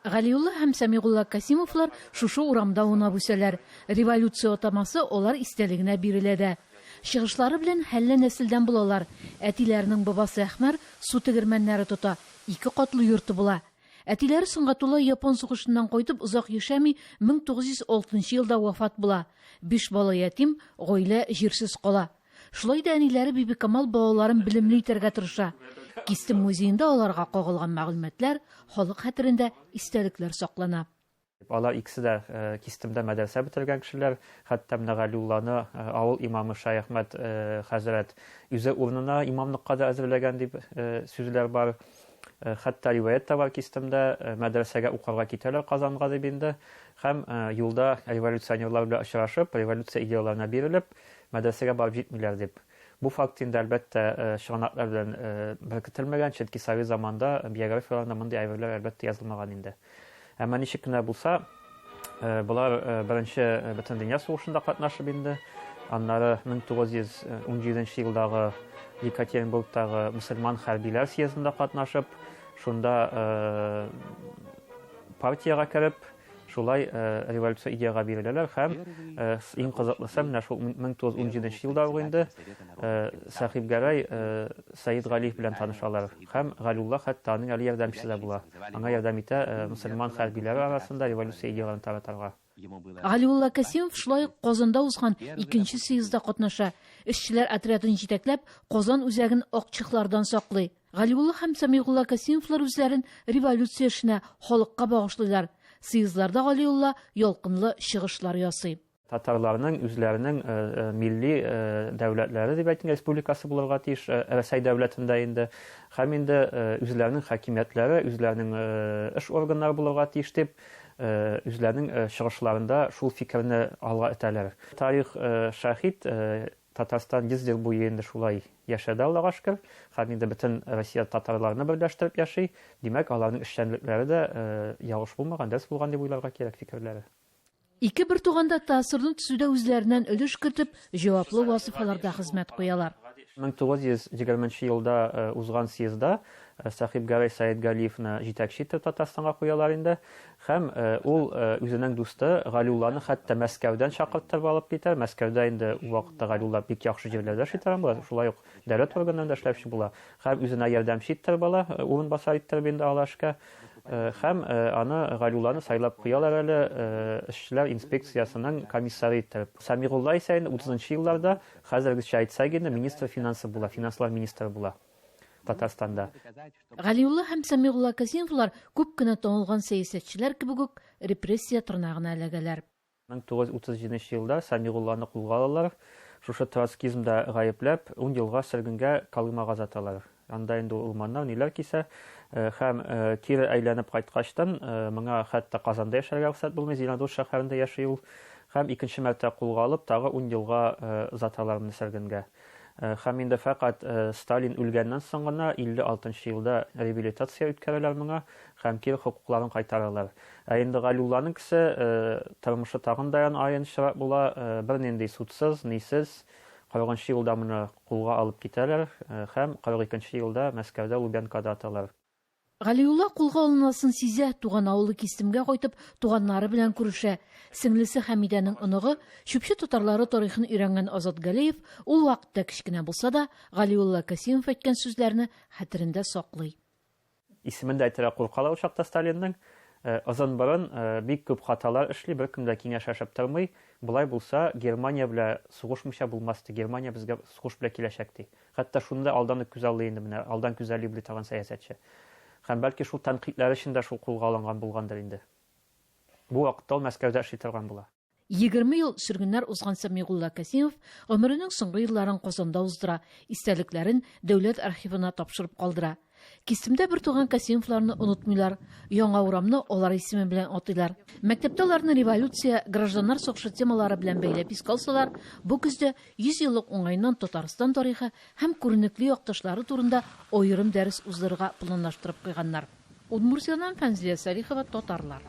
Галиулла һәм Сәмигулла Касимовлар шушы урамда унап үсәләр. Революция атамасы олар истәлегенә бирелә. Чыгышлары белән хәлле нәселдән булалар. Әтиләренең бабасы Әхмәр су тегермәннәре тота. 2 катлы йорты була. Әтиләре Соңгатулла Япон сугышыннан кайтып озак яшәми 1906 елда вафат була. 5 бала ятим, гаилә җирсез кала. Шулай да әниләре Бибикамал балаларын белемле итәргә тырыша. Кистем музеенда аларга кагылган мәгълүматлар халык хәтерендә истәлекләр саклана. Алар икесе дә Кистемдә мәдрәсә бетергән кешеләр, хәтта менә Галиулланы авыл имамы Шайх Әхмәт хәзрәт үзе урынына имамлыкка да әзерләгән дип сүзләр бар. Хәтта риваять та бар Кистемдә мәдрәсәгә укырга китәләр Казанга дип инде. Һәм юлда революционерлар белән очрашып, революция идеяларына бирелеп, мәдрәсәгә барып җитмиләр дип. Бу факт инде әлбәттә чыганаклар белән беркетелмәгән, чөнки совет заманында биографияларында мондый әйберләр әлбәттә язылмаган инде. Әмма ничек кенә булса, булар беренче Бөтен дөнья сугышында катнашып инде. Аннары 1917 елдагы Екатеринбургтагы мусульман хәрбиләр съездында катнашып, шунда партияга кереп, шулай революция идеяга биреләләр һәм иң кызыклысы менә шул 1917 елда ук инде Сахиб Гәрәй Сәйид Галиев белән танышалар һәм Галиулла хәтта аның әле ярдәмчесе була. Аңа ярдәм итә мусульман хәрбиләре арасында революция идеяларын таратырга. Галиулла Касимов шулай Казанда узган 2нче съездда катнаша. Эшчеләр отрядын җитәкләп, Казан үзәген акчыклардан саклый. Галиулла һәм Сәмигулла Касимовлар үзләрен революция эшенә, халыкка багышлыйлар. Съездларда Галиулла ялкынлы чыгышлар ясый. Татарларның үзләренең милли дәүләтләре дип әйтелгән республикасы булырга тиеш Рәсәй дәүләтендә инде. Һәм инде үзләренең хакимиятләре, үзләренең эш органнары булырга тиеш дип үзләренең чыгышларында шул фикерне алга этәләр. Тарих шаһид Татарстан 100 ел буе инде шулай яшәде Аллага шөкер. Һәм инде бөтен Россия татарларны берләштереп яши. Димәк, аларның эшчәнлекләре дә явыш булмаган, дәс булган дип уйларга кирәк фикерләре. Ике бер туганда тасырны төзүдә үзләреннән өлеш кертеп, җаваплы вазифаларда хезмәт куялар. 1920 елда узган съездда Сахиб Гәрәй Сәйид Галиевны җитәкче итеп Татарстанга куялар инде. Һәм ул үзенең дусты Галиулланы хәтта Мәскәүдән чакыртып алып китәр. Мәскәүдә инде ул вакытта Галиулла бик яхшы җирләрдә эшләп була, шулай ук дәүләт органнарында эшләүче була. Һәм үзенә ярдәмче итеп ала, урын басар итеп инде алашка. Һәм аны Галиулланы сайлап куялар әле эшчеләр инспекциясының комиссары итеп. Сәмигулла исә 30нчы елларда хәзергечә әйтсәк инде министр финансы була, финанслар министры була Татарстанда. Галиулла һәм Сәмигулла Касимовлар күп кенә танылган сәясәтчеләр кебек үк репрессия тырнагына эләгәләр. 1937 елда Сәмигулланы кулга алалар, шушы троцкизмда гаепләп 10 елга сөргенгә Колымага озаталар. Анда инде урманнар ниләр кисә һәм кире әйләнеп кайткачтан моңа хәтта Казанда яшәргә рөхсәт булмый, Зеленодольск шәһәрендә яши ул. Һәм икенче мәртәбә кулга алып, тагы 10 елга озаталар моны сөргенгә. Һәм инде фақат Сталин үлгәннән соң гына 56 елда реабилитация үткәрәләр моңа һәм кире хокукларын кайтаралар. Ә инде Галиулланың кесе тормышы тагын да аянычрак була, бернинди судсыз, нисез 40 елда моны кулга алып китәләр һәм 42 елда Мәскәүдә Лубянкада аталар. Галиулла кулга алынасын сизә, туган авылы Кистемгә кайтып, туганнары белән күрешә. Сеңлесе Хәмидәнең оныгы, чүпче татарлары тарихын өйрәнгән Азат Галиев, ул вакытта кичкенә булса да, Галиулла Касимов әйткән сүзләрне хәтерендә саклый. Исемендә әйтергә куркалар ул чакта Сталинның. Озын борын бик күп хаталар эшли, беркем дә киңәшәшеп тормый. Булай булса, Германия белән сугышмыйча булмасты. Германия безгә сугыш белән киләчәк ди. Хәтта шунда алдан күзаллый инде менә, алдан күзаллый били торган сәясәтче. Һәм бәлки шул тәнкыйтьләр өчен дә шул кулга алынган булгандыр инде. Бу вакытта ул Мәскәүдә эшли торган була. 20 ел сөргеннәр узган Сәмигулла Касимов гомеренең соңгы елларын Казанда уздыра, истәлекләрен дәүләт архивына тапшырып калдыра. Кистемдә бер туган Касимовларны онытмыйлар, яңа урамны алар исеме белән атыйлар. Мәктәптә аларны революция, гражданнар сугышы темалары белән бәйләп искалсалар, бу көздә 100 еллык уңайнан Татарстан тарихы һәм күренекле якташлары турында аерым дәрес уздырырга планлаштырып куйганнар. Удмуртияннан Фәнзилә Салихова, Татарлар.